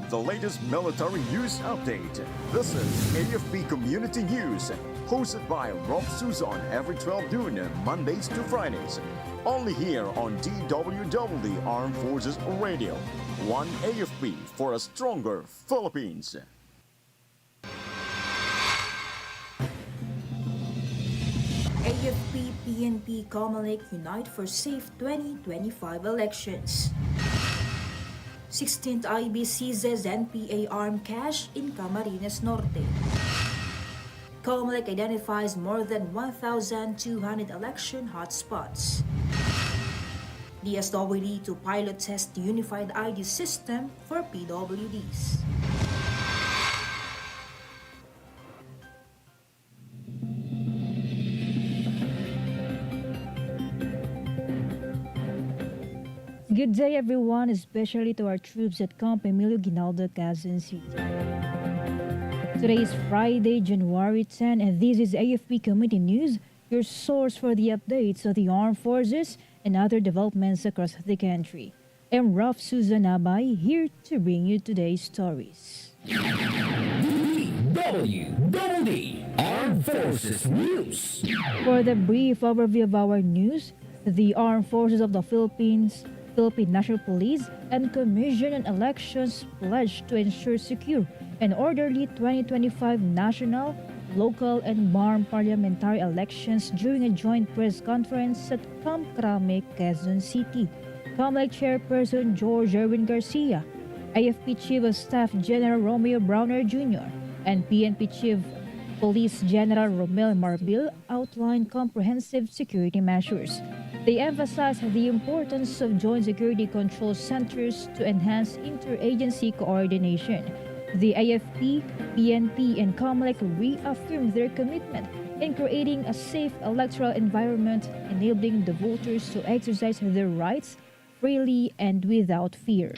the latest military news update. This is AFP Community News, hosted by Rofh Suzon every 12 noon, Mondays to Fridays. Only here on DWDD Armed Forces Radio. One AFP for a stronger Philippines. AFP, PNP, Comelec unite for safe 2025 elections. 16th IB seizes NPA armed cache in Camarines Norte. Comelec identifies more than 1,200 election hotspots. DSWD to pilot test the unified ID system for PWDs. Good day everyone, especially to our troops at Camp Emilio Ginaldo, Quezon City. Today is Friday, January 10, and this is AFP Community News, your source for the updates of the armed forces and other developments across the country. I'm Rofh Suzon-Abay, here to bring you today's stories. DWDD Armed Forces News. For the brief overview of our news, the Armed Forces of the Philippines, Philippine National Police, and Commission on Elections pledged to ensure secure and orderly 2025 national, local, and BARMM parliamentary elections during a joint press conference at Camp Crame, Quezon City. COMELEC Chairperson George Erwin Garcia, AFP Chief of Staff General Romeo Browner Jr., and PNP Chief Police General Romel Marbil outlined comprehensive security measures. They emphasized the importance of joint security control centers to enhance interagency coordination. The AFP, PNP, and COMELEC reaffirmed their commitment in creating a safe electoral environment, enabling the voters to exercise their rights freely and without fear.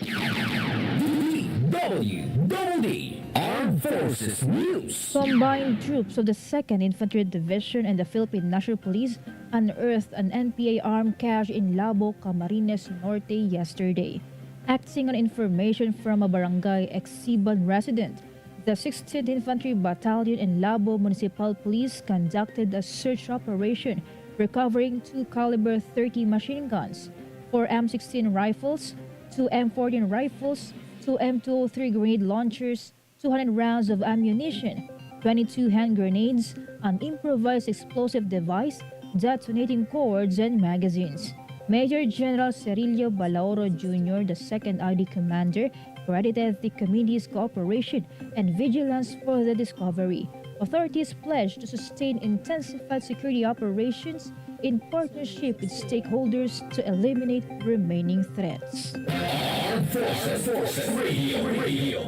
DWDD Armed Forces News. Combined troops of the 2nd Infantry Division and the Philippine National Police unearthed an NPA armed cache in Labo, Camarines Norte yesterday. Acting on information from a barangay Exiban resident, the 16th Infantry Battalion and Labo Municipal Police conducted a search operation, recovering 2 caliber 30 machine guns, 4 M16 rifles, 2 M14 rifles, 2 M203 grenade launchers, 200 rounds of ammunition, 22 hand grenades, an improvised explosive device, detonating cords, and magazines. Major General Cerilio Balauro Jr., the 2nd ID Commander, credited the committee's cooperation and vigilance for the discovery. Authorities pledged to sustain intensified security operations in partnership with stakeholders to eliminate remaining threats. Armed Forces Radio.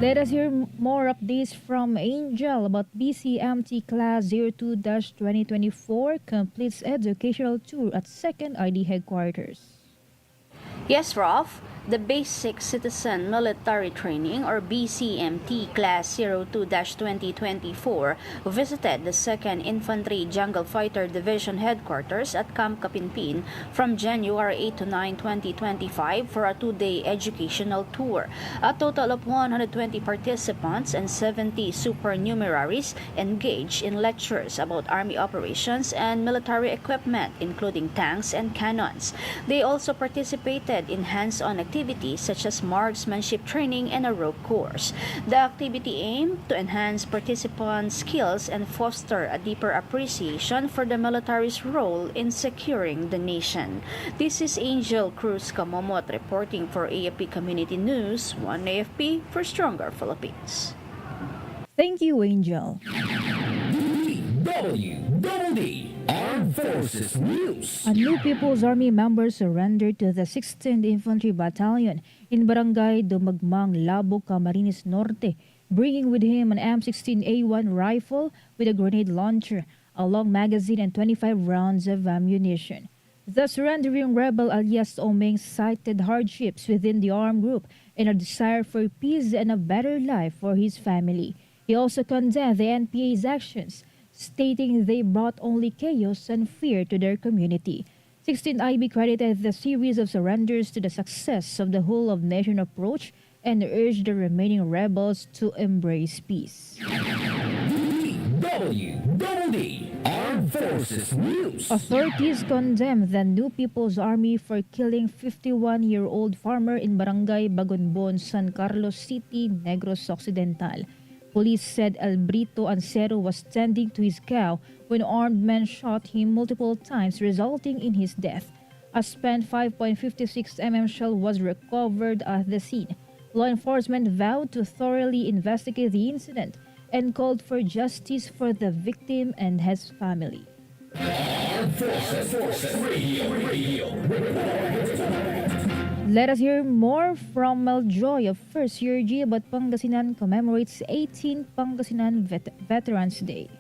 Let us hear more updates from Angel about BCMT Class 02-2024 completes educational tour at 2nd ID headquarters. Yes, Rofh. The Basic Citizen Military Training or BCMT Class 02-2024 visited the 2nd Infantry Jungle Fighter Division headquarters at Camp Kapinpin from January 8 to 9, 2025 for a 2-day educational tour. A total of 120 participants and 70 supernumeraries engaged in lectures about Army operations and military equipment, including tanks and cannons. They also participated in hands-on activities such as marksmanship training and a rope course. The activity aimed to enhance participants' skills and foster a deeper appreciation for the military's role in securing the nation. This is Angel Cruz Camomot reporting for AFP Community News, One AFP for Stronger Philippines. Thank you, Angel. DWDD Armed Forces News. A new People's Army member surrendered to the 16th Infantry Battalion in Barangay Dumagmang, Labo, Camarines Norte, bringing with him an M16A1 rifle with a grenade launcher, a long magazine, and 25 rounds of ammunition. The surrendering rebel alias Omeng cited hardships within the armed group and a desire for peace and a better life for his family. He also condemned the NPA's actions, stating they brought only chaos and fear to their community. 16IB credited the series of surrenders to the success of the whole-of-nation approach and urged the remaining rebels to embrace peace. DWDD Armed Forces News. Authorities condemned the New People's Army for killing 51-year-old farmer in Barangay Bagonbon, San Carlos City, Negros Occidental. Police said Albrito Ancero was tending to his cow when armed men shot him multiple times, resulting in his death. A spent 5.56mm shell was recovered at the scene. Law enforcement vowed to thoroughly investigate the incident and called for justice for the victim and his family. Armed Forces Radio. Let us hear more from Meljoy of First Year G about Pangasinan commemorates 18th Pangasinan Veterans Day.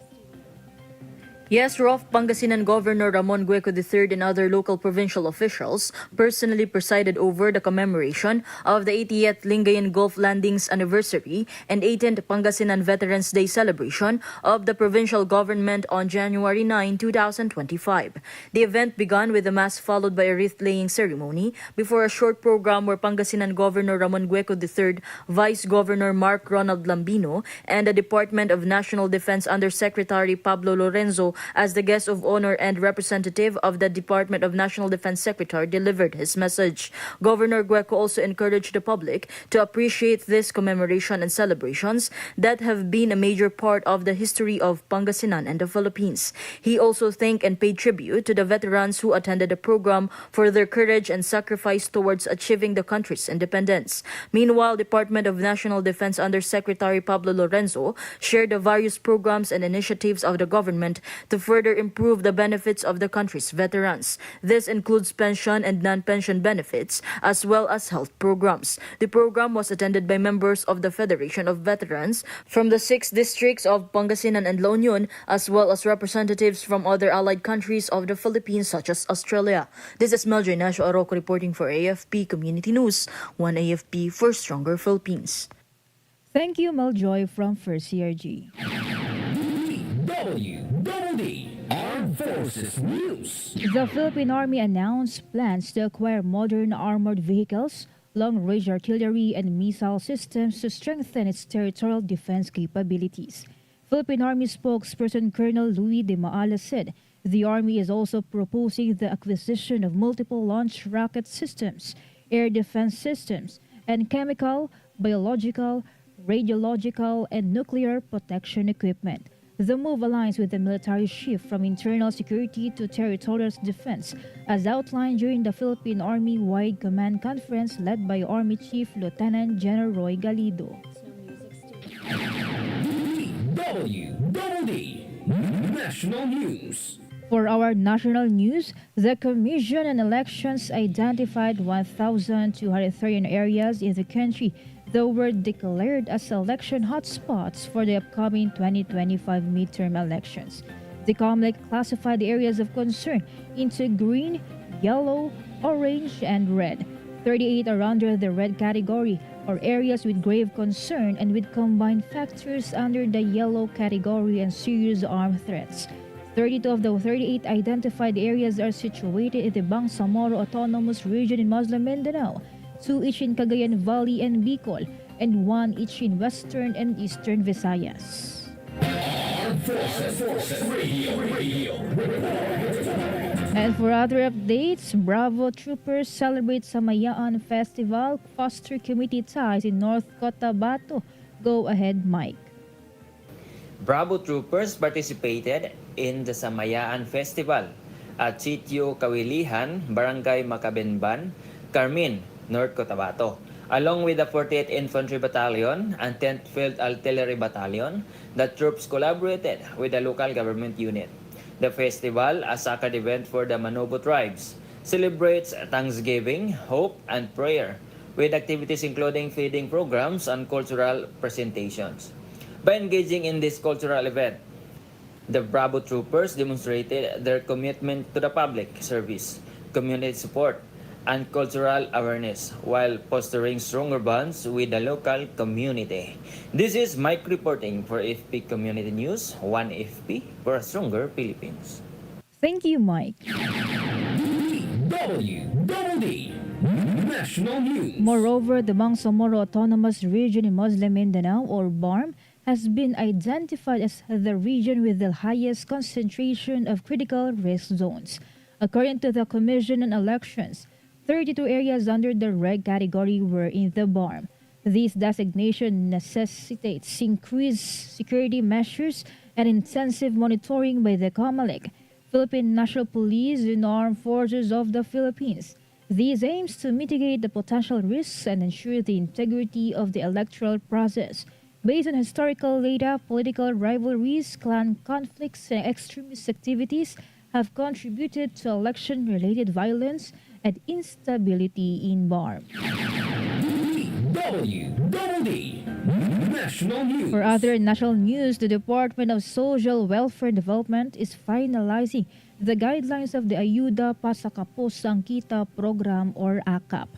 Yes, Rofh, Pangasinan Governor Ramon Gueco III and other local provincial officials personally presided over the commemoration of the 80th Lingayen Gulf Landings Anniversary and 18th Pangasinan Veterans Day celebration of the provincial government on January 9, 2025. The event began with a mass followed by a wreath-laying ceremony before a short program where Pangasinan Governor Ramon Gueco III, Vice Governor Mark Ronald Lambino, and the Department of National Defense Undersecretary Pablo Lorenzo as the guest of honor and representative of the Department of National Defense Secretary delivered his message. Governor Gueco also encouraged the public to appreciate this commemoration and celebrations that have been a major part of the history of Pangasinan and the Philippines. He also thanked and paid tribute to the veterans who attended the program for their courage and sacrifice towards achieving the country's independence. Meanwhile, Department of National Defense Undersecretary Pablo Lorenzo shared the various programs and initiatives of the government to further improve the benefits of the country's veterans. This includes pension and non-pension benefits, as well as health programs. The program was attended by members of the Federation of Veterans from the 6 districts of Pangasinan and La Union, as well as representatives from other allied countries of the Philippines, such as Australia. This is Meljoy Nasio Arroco reporting for AFP Community News, 1 AFP for Stronger Philippines. Thank you, Meljoy from First CRG. DWDD Armed Forces News. The Philippine Army announced plans to acquire modern armored vehicles, long-range artillery, and missile systems to strengthen its territorial defense capabilities. Philippine Army spokesperson Colonel Louis de Maala said the Army is also proposing the acquisition of multiple launch rocket systems, air defense systems, and chemical, biological, radiological, and nuclear protection equipment. The move aligns with the military shift from internal security to territorial defense, as outlined during the Philippine Army-wide command conference led by Army Chief Lieutenant General Roy Galido. DWDD National News. For our national news, the Commission on Elections identified 1,230 areas in the country that were declared as election hotspots for the upcoming 2025 midterm elections. The COMELEC classified the areas of concern into green, yellow, orange, and red. 38 are under the red category, or areas with grave concern and with combined factors under the yellow category and serious armed threats. 32 of the 38 identified areas are situated in the Bangsamoro Autonomous Region in Muslim Mindanao, 2 each in Cagayan Valley and Bicol, and 1 each in Western and Eastern Visayas. Armed Forces Radio. And for other updates, Bravo troopers celebrate Samayaan Festival, foster community ties in North Cotabato. Go ahead, Mike. Bravo troopers participated in the Samayaan Festival at Sitio Kawilihan, Barangay Makabenban, Carmen, North Cotabato, along with the 48th Infantry Battalion and 10th Field Artillery Battalion. The troops collaborated with the local government unit. The festival, a sacred event for the Manobo tribes, celebrates Thanksgiving, hope, and prayer, with activities including feeding programs and cultural presentations. By engaging in this cultural event, the Bravo troopers demonstrated their commitment to the public service, community support, and cultural awareness while fostering stronger bonds with the local community. This is Mike reporting for AFP Community News, 1 AFP for a stronger Philippines. Thank you, Mike. DWDD National News. Moreover, the Bangsamoro Autonomous Region in Muslim Mindanao, or BARMM, has been identified as the region with the highest concentration of critical risk zones. According to the Commission on Elections, 32 areas under the red category were in the BARMM. This designation necessitates increased security measures and intensive monitoring by the COMELEC, Philippine National Police, and Armed Forces of the Philippines. This aims to mitigate the potential risks and ensure the integrity of the electoral process. Based on historical data, political rivalries, clan conflicts, and extremist activities have contributed to election-related violence and instability in BARMM. DWDD National News. For other national news, the Department of Social Welfare Development is finalizing the guidelines of the Ayuda pa sa Kapusang Kita program, or AKAP.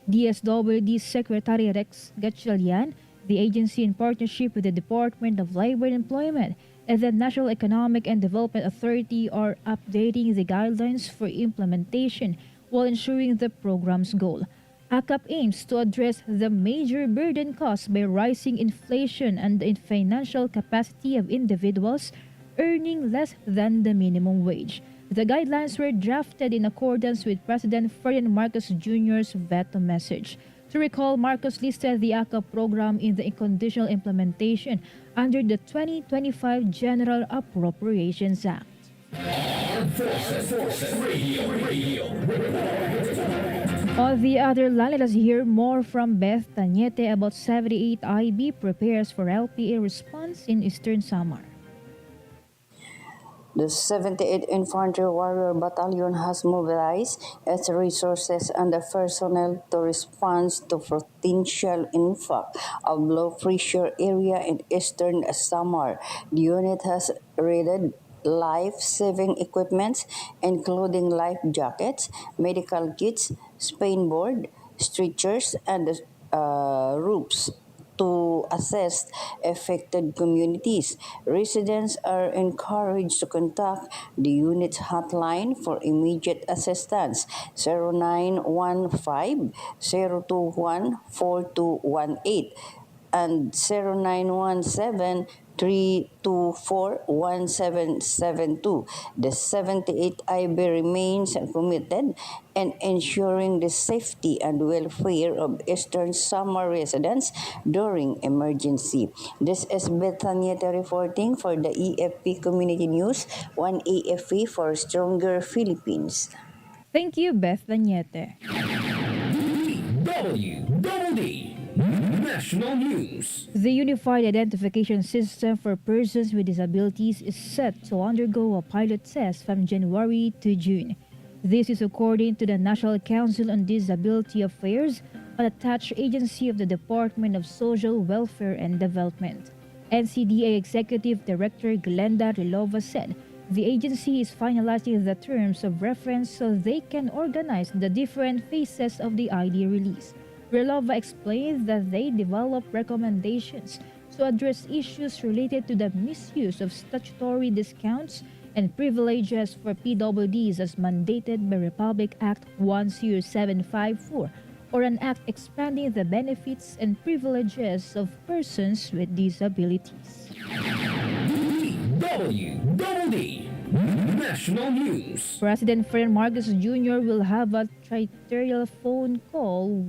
DSWD Secretary Rex Gatchalian, the agency in partnership with the Department of Labor and Employment and the National Economic and Development Authority, are updating the guidelines for implementation while ensuring the program's goal. AKAP aims to address the major burden caused by rising inflation and the financial capacity of individuals earning less than the minimum wage. The guidelines were drafted in accordance with President Ferdinand Marcos Jr.'s veto message. To recall, Marcos listed the AKAP program in the conditional implementation under the 2025 General Appropriations Act. Armed Forces Radio. On the other line, let us hear more from Beth Tañete about 78 IB prepares for LPA response in Eastern Samar. The 78th Infantry Warrior Battalion has mobilized its resources and the personnel to respond to potential influx of low-pressure area in Eastern Samar. The unit has raided life-saving equipment, including life jackets, medical kits, spine board, stretchers, and roofs to assess affected communities. Residents are encouraged to contact the unit's hotline for immediate assistance, 0915-021-4218 and 0917-324-1772. The 78th IB remains committed in ensuring the safety and welfare of Eastern Samar residents during emergency. This is Bethanyeta reporting for the AFP Community News, one AFP for stronger Philippines. Thank you, Beth Tañete. DWDD National News. The Unified Identification System for Persons with Disabilities is set to undergo a pilot test from January to June. This is according to the National Council on Disability Affairs, an attached agency of the Department of Social Welfare and Development. NCDA Executive Director Glenda Rilova said the agency is finalizing the terms of reference so they can organize the different phases of the ID release. Rilova explained that they develop recommendations to address issues related to the misuse of statutory discounts and privileges for PWDs as mandated by Republic Act 10754, or an act expanding the benefits and privileges of persons with disabilities. DWDD National News. President Ferdinand Marcos Jr. will have a trilateral phone call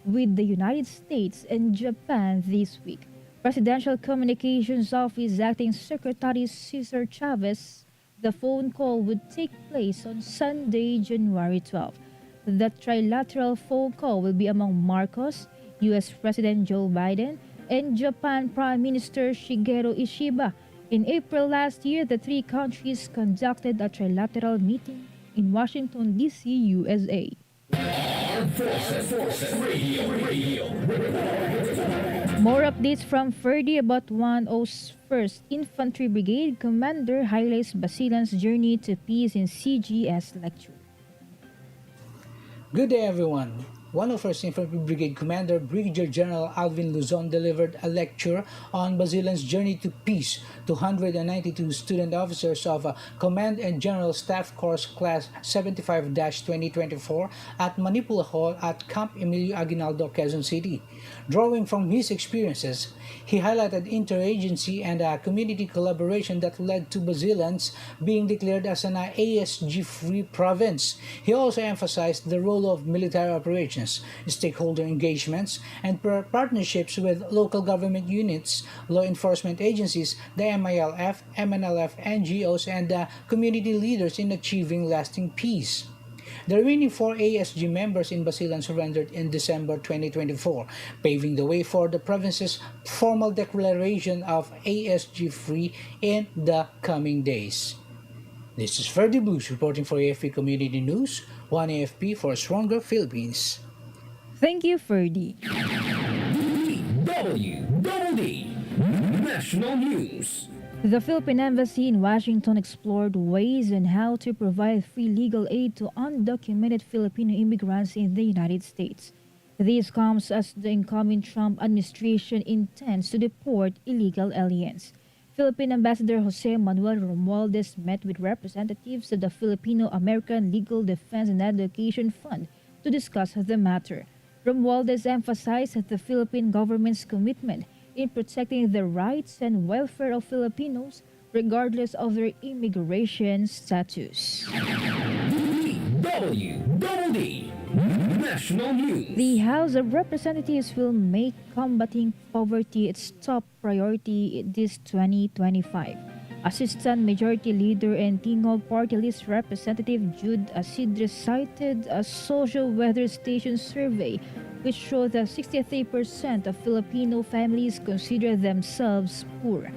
with the United States and Japan this week. Presidential Communications Office Acting Secretary Cesar Chavez, the phone call would take place on Sunday, January 12. The trilateral phone call will be among Marcos, U.S. President Joe Biden, and Japan Prime Minister Shigeru Ishiba. In April last year, the three countries conducted a trilateral meeting in Washington, D.C., USA. Armed Forces Radio. More updates from Ferdy about 101st Infantry Brigade Commander highlights Basilan's journey to peace in CGS lecture. Good day, everyone. 101st Infantry Brigade Commander Brigadier General Alvin Luzon delivered a lecture on Basilan's journey to peace to 192 student officers of Command and General Staff Course Class 75-2024 at Manipula Hall at Camp Emilio Aguinaldo, Quezon City. Drawing from his experiences, he highlighted interagency and community collaboration that led to Basilan's being declared as an ASG-free province. He also emphasized the role of military operations, stakeholder engagements, and partnerships with local government units, law enforcement agencies, the MILF, MNLF, NGOs, and community leaders in achieving lasting peace. The remaining 4 ASG members in Basilan surrendered in December 2024, paving the way for the province's formal declaration of ASG-free in the coming days. This is Ferdy Blues reporting for AFP Community News, 1 AFP for a stronger Philippines. Thank you, Ferdy. DWDD National News. The Philippine Embassy in Washington explored ways on how to provide free legal aid to undocumented Filipino immigrants in the United States. This comes as the incoming Trump administration intends to deport illegal aliens. Philippine Ambassador Jose Manuel Romualdez met with representatives of the Filipino-American Legal Defense and Education Fund to discuss the matter. Romualdez emphasized the Philippine government's commitment in protecting the rights and welfare of Filipinos regardless of their immigration status. DWDD National News. The House of Representatives will make combating poverty its top priority this 2025. Assistant Majority Leader and Tingog Party List Representative Jude Asidre cited a social weather station survey which showed that 63% of Filipino families consider themselves poor.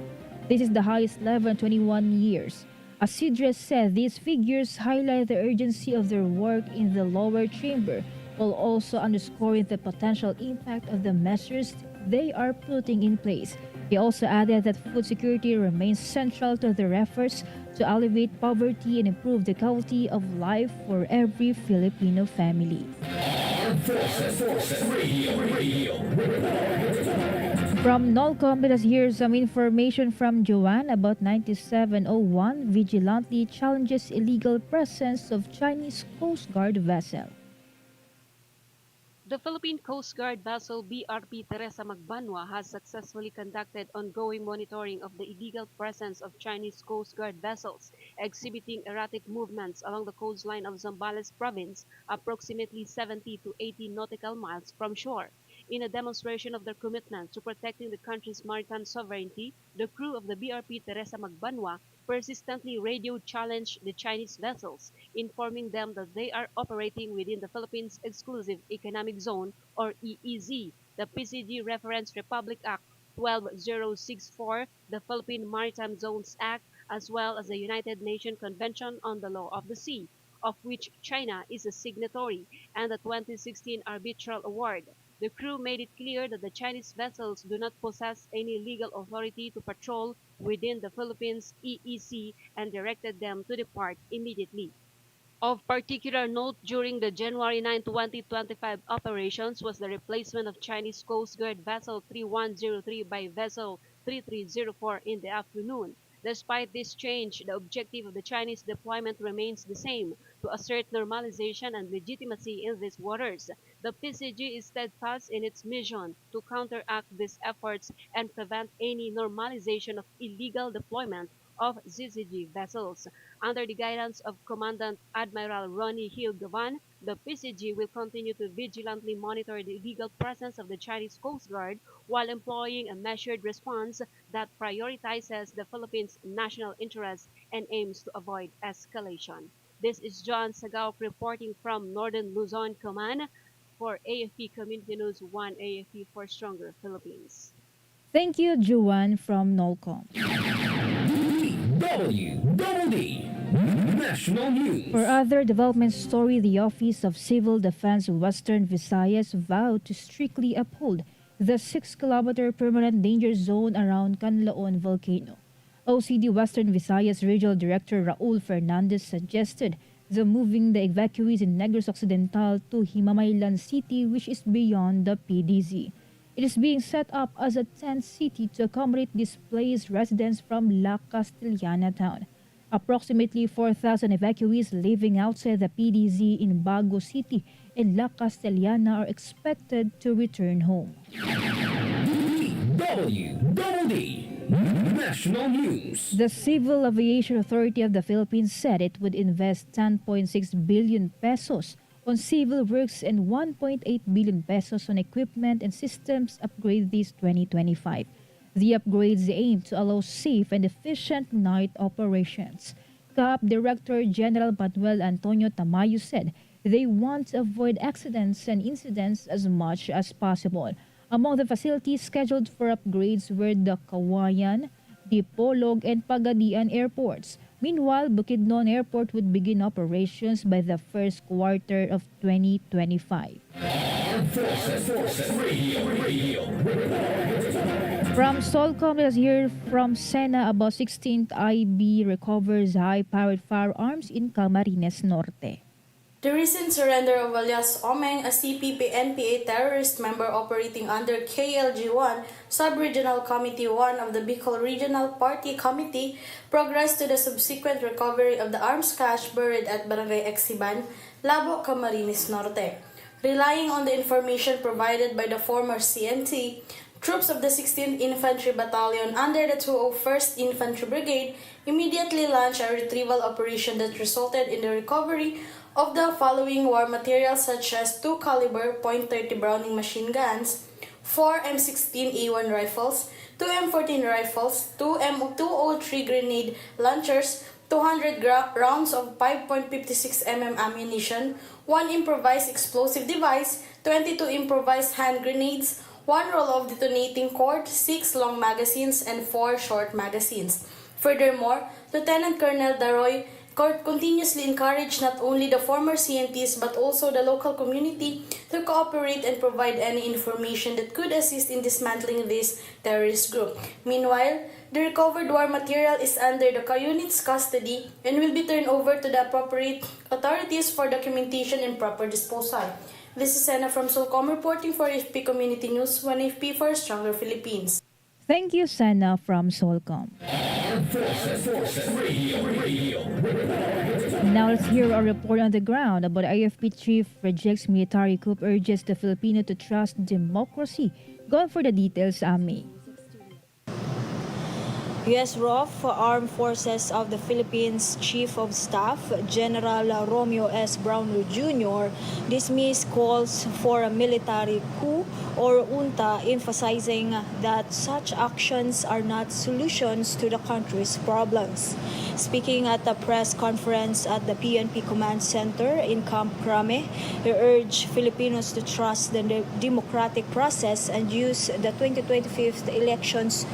This is the highest level in 21 years. Asidre said these figures highlight the urgency of their work in the lower chamber, while also underscoring the potential impact of the measures they are putting in place. He also added that food security remains central to their efforts to alleviate poverty and improve the quality of life for every Filipino family. Radio. From NOLCOM, let us hear some information from Joanne about 9701 vigilantly challenges illegal presence of Chinese Coast Guard vessel. The Philippine Coast Guard vessel BRP Teresa Magbanwa has successfully conducted ongoing monitoring of the illegal presence of Chinese Coast Guard vessels exhibiting erratic movements along the coastline of Zambales province, approximately 70 to 80 nautical miles from shore. In a demonstration of their commitment to protecting the country's maritime sovereignty, the crew of the BRP Teresa Magbanwa persistently radio challenged the Chinese vessels, informing them that they are operating within the Philippines Exclusive Economic Zone, or EEZ, the PCG Reference Republic Act 12064, the Philippine Maritime Zones Act, as well as the United Nations Convention on the Law of the Sea, of which China is a signatory, and the 2016 Arbitral Award. The crew made it clear that the Chinese vessels do not possess any legal authority to patrol within the Philippines EEZ and directed them to depart immediately. Of particular note during the January 9, 2025 operations was the replacement of Chinese Coast Guard vessel 3103 by vessel 3304 in the afternoon. Despite this change, the objective of the Chinese deployment remains the same, to assert normalization and legitimacy in these waters. The PCG is steadfast in its mission to counteract these efforts and prevent any normalization of illegal deployment of ZCG vessels. Under the guidance of Commandant Admiral Ronnie Hill Gavan, the PCG will continue to vigilantly monitor the illegal presence of the Chinese Coast Guard while employing a measured response that prioritizes the Philippines' national interests and aims to avoid escalation. This is John Sagao reporting from Northern Luzon Command for AFP Community News 1 AFP for Stronger Philippines. Thank you, Joanne from NOLCOM. DWDD National News. For other development story, the Office of Civil Defense Western Visayas vowed to strictly uphold the 6-kilometer permanent danger zone around Canlaon volcano. OCD Western Visayas Regional Director Raul Fernandez suggested moving the evacuees in Negros Occidental to Himamaylan City, which is beyond the PDZ. It is being set up as a tent city to accommodate displaced residents from La Castellana town. Approximately 4,000 evacuees living outside the PDZ in Bago City and La Castellana are expected to return home. DWDD National News. The Civil Aviation Authority of the Philippines said it would invest 10.6 billion pesos on civil works and 1.8 billion pesos on equipment and systems upgrades this 2025. The upgrades aim to allow safe and efficient night operations. CAAP Director General Manuel Antonio Tamayo said they want to avoid accidents and incidents as much as possible. Among the facilities scheduled for upgrades were the Kawayan, Dipolog, and Pagadian airports. Meanwhile, Bukidnon Airport would begin operations by the first quarter of 2025. From Solcom, let's hear from Sena about 16th IB recovers high-powered firearms in Camarines Norte. The recent surrender of alias Omeng, a CPP-NPA terrorist member operating under KLG-1, Sub-Regional Committee 1 of the Bicol Regional Party Committee, progressed to the subsequent recovery of the arms cache buried at Barangay Exiban, Labo, Camarines Norte. Relying on the information provided by the former CNT, troops of the 16th Infantry Battalion under the 201st Infantry Brigade immediately launched a retrieval operation that resulted in the recovery of the following war materials such as 2 caliber .30 Browning machine guns, 4 M16A1 rifles, 2 M14 rifles, 2 M203 grenade launchers, 200 rounds of 5.56 mm ammunition, 1 improvised explosive device, 22 improvised hand grenades, 1 roll of detonating cord, 6 long magazines, and 4 short magazines. Furthermore, Lieutenant Colonel Daroy continuously encouraged not only the former CNTs but also the local community to cooperate and provide any information that could assist in dismantling this terrorist group. Meanwhile, the recovered war material is under the unit's custody and will be turned over to the appropriate authorities for documentation and proper disposal. This is Sena from Solcom reporting for AFP Community News, 1 AFP for a Stronger Philippines. Thank you, Sena from Solcom. Now let's hear a report on the ground about AFP chief rejects military coup, urges the Filipino to trust democracy. Go for the details, Ami. U.S. Rofh, Armed Forces of the Philippines Chief of Staff General Romeo S. Brownlow Jr. dismissed calls for a military coup or junta, emphasizing that such actions are not solutions to the country's problems. Speaking at a press conference at the PNP Command Center in Camp Crame, he urged Filipinos to trust the democratic process and use the 2025 elections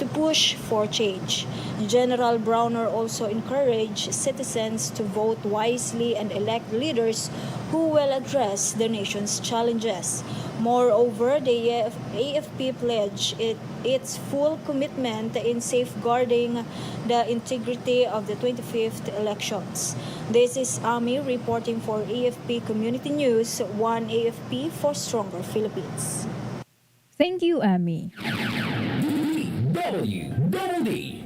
to push for change. General Browner also encouraged citizens to vote wisely and elect leaders who will address the nation's challenges. Moreover, the AFP pledged its full commitment in safeguarding the integrity of the 25th elections. This is Ami reporting for AFP Community News, 1 AFP for Stronger Philippines. Thank you, Ami. DWDD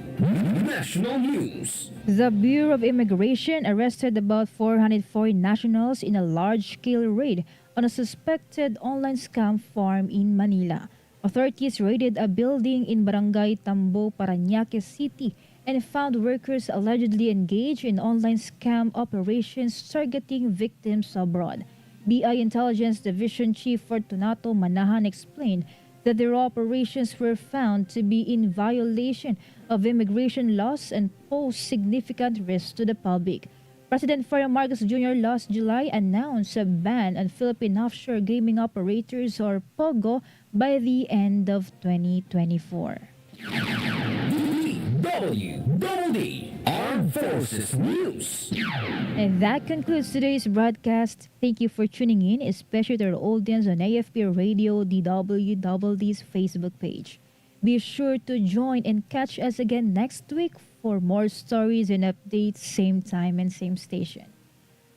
National News. The Bureau of Immigration arrested about 440 nationals in a large-scale raid on a suspected online scam farm in Manila. Authorities raided a building in Barangay Tambo, Parañaque City and found workers allegedly engaged in online scam operations targeting victims abroad. BI Intelligence Division Chief Fortunato Manahan explained that their operations were found to be in violation of immigration laws and pose significant risks to the public. President Ferdinand Marcos Jr. last July announced a ban on Philippine offshore gaming operators or POGO by the end of 2024. DWDD Armed Forces News. And that concludes today's broadcast. Thank you for tuning in, especially to our audience on AFP Radio DWDD's Facebook page. Be sure to join and catch us again next week for more stories and updates, same time and same station.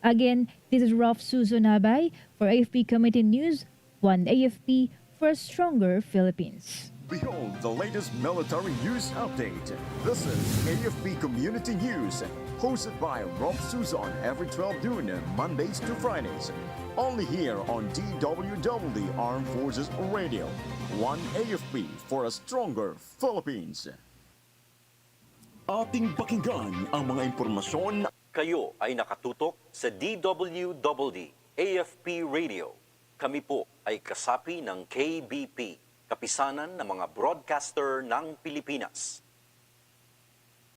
Again, this is Rofh Suzon-Abay for AFP Committee News, one AFP for a stronger Philippines. Behold the latest military news update. This is AFP Community News, hosted by Rofh Suzon every 12 noon, Mondays to Fridays. Only here on DWDD Armed Forces Radio. One AFP for a stronger Philippines. Ating pakinggan ang mga impormasyon. Kayo ay nakatutok sa DWDD AFP Radio. Kami po ay kasapi ng KBP, Kapisanan ng mga Broadcaster ng Pilipinas.